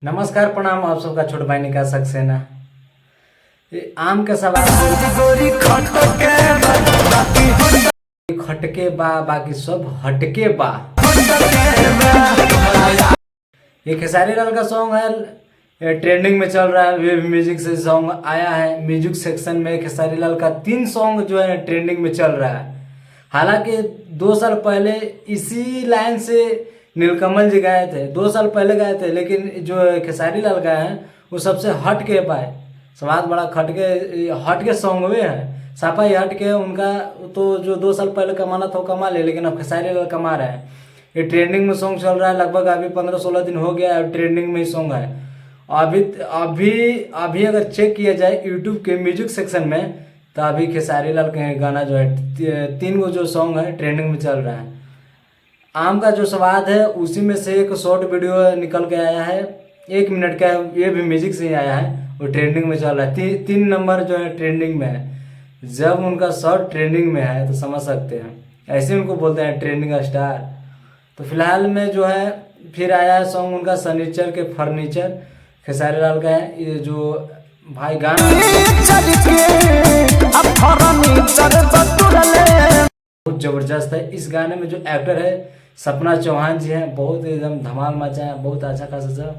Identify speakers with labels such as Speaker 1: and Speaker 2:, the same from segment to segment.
Speaker 1: नमस्कार प्रणाम, आप सबका छोट भाई निकाल सक्सेना। ये आम के सवाल खटके बा बाकी सब हटके बा। ये खेसारी लाल का सॉन्ग है, ये ट्रेंडिंग में चल रहा है। वेब म्यूजिक से सॉन्ग आया है। म्यूजिक सेक्शन में खेसारी लाल का 3 सॉन्ग जो है ट्रेंडिंग में चल रहा है। हालांकि 2 साल पहले इसी लाइन से नीलकमल जी गाए थे, 2 साल पहले गाए थे, लेकिन जो खेसारी लाल गाए हैं वो सबसे हट के पाए। समाज बड़ा हट के सॉन्ग हुए हैं, साफा ही हट के। उनका तो जो 2 साल पहले कमाना था वो कमा ले, लेकिन अब खेसारी लाल कमा रहे हैं। ये ट्रेंडिंग में सॉन्ग चल रहा है, लगभग अभी 15-16 दिन हो गया है ट्रेंडिंग में ही सॉन्ग है। अभी अभी अभी अगर चेक किया जाए यूट्यूब के म्यूजिक सेक्शन में, तो अभी खेसारी लाल के गाना जो है 3 गो जो सॉन्ग है ट्रेंडिंग में चल रहा है। आम का जो स्वाद है उसी में से एक शॉर्ट वीडियो निकल के आया है, 1 मिनट का, ये भी म्यूजिक से ही आया है। वो ट्रेंडिंग में चल रहा है, 3 नंबर जो है ट्रेंडिंग में है। जब उनका शॉर्ट ट्रेंडिंग में है तो समझ सकते हैं, ऐसे उनको बोलते हैं ट्रेंडिंग स्टार। तो फिलहाल में जो है फिर आया है सॉन्ग उनका सनीचर के फर्नीचर, खेसारी लाल का है। ये जो भाई गाना बहुत जबरदस्त है। इस गाने में जो एक्टर है सपना चौहान जी हैं, बहुत एकदम धमाल मचा है, बहुत अच्छा खासा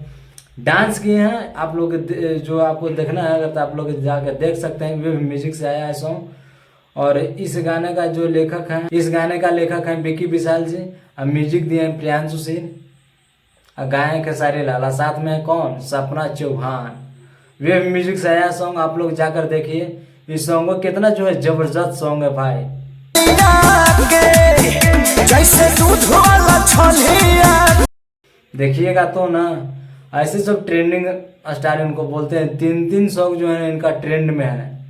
Speaker 1: डांस किए हैं। आप लोग जो आपको देखना है अगर तो आप लोग जाकर देख सकते हैं। वे म्यूजिक से आया है सॉन्ग। और इस गाने का जो लेखक है, इस गाने का लेखक है विकी विशाल जी, और म्यूजिक दिए हैं प्रियांशु सिंह, और गाए हैं खेसारी लाल, साथ में है कौन, सपना चौहान। वे म्यूजिक से आया सॉन्ग, आप लोग जाकर देखिए इस सॉन्ग को। कितना जो है जबरदस्त सॉन्ग है भाई। जैसे दूध वाला छलिया देखिएगा तो ना, ऐसे सब ट्रेंडिंग स्टार इनको बोलते हैं। 3 सॉन्ग जो है इनका ट्रेंड में है,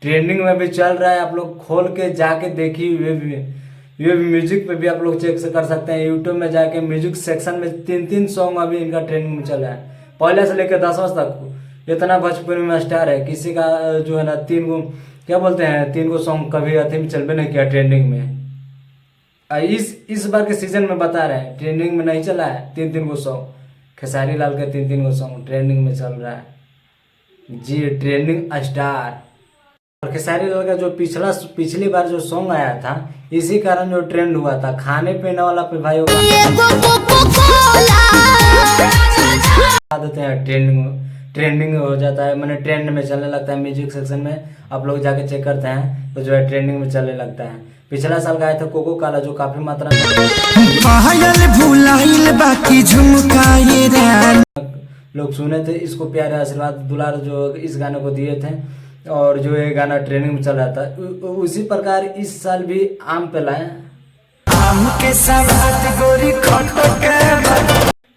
Speaker 1: ट्रेंडिंग में भी चल रहा है। आप लोग खोल के जाके देखिए, वे भी म्यूजिक पे भी आप लोग चेक कर सकते हैं। यूट्यूब में जाके म्यूजिक सेक्शन में 3 सॉन्ग अभी इनका ट्रेंडिंग में चल रहा है, पहले से लेकर 10वीं तक। इतना भोजपुरी में स्टार है, किसी का जो है ना 3 गो क्या बोलते हैं, 3 गो सॉन्ग कभी अथी में चल भी नहीं किया ट्रेंडिंग में। इस बार के सीजन में बता रहे हैं ट्रेंडिंग में नहीं चला है 3 गो सॉन्ग। खेसारी लाल के 3 गो सॉन्ग ट्रेंडिंग में चल रहा है जी, ट्रेंडिंग स्टार। और खेसारी लाल का जो पिछली बार जो सॉन्ग आया था, इसी कारण जो ट्रेंड हुआ था, खाने पीने वाला पे भाई देते हैं, ट्रेंडिंग हो जाता है, मैंने ट्रेंड में चलने लगता है। म्यूजिक सेक्शन में आप लोग जाके चेक करते हैं तो जो है ट्रेंडिंग में चलने लगता है। पिछला साल गाया था कोको काला, जो काफी मात्रा में लोग सुने थे। इसको प्यारे आशीर्वाद दुलार जो इस गाने को दिए थे, और जो ये गाना ट्रेंडिंग में चल रहा था। उसी प्रकार इस साल भी आम पे लाए।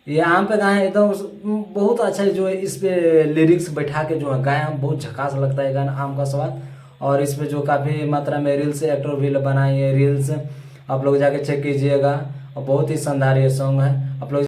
Speaker 1: ये आम पे गाए एकदम बहुत अच्छा है। जो इस पे लिरिक्स बैठा के जो है गाए हैं, बहुत झकास लगता है गाना आम का स्वाद। और इस पे जो काफ़ी मात्रा में रील्स एक्टर भी बनाए हैं, रील्स आप लोग जाके चेक कीजिएगा, और बहुत ही शानदार ये सॉन्ग है। आप लोग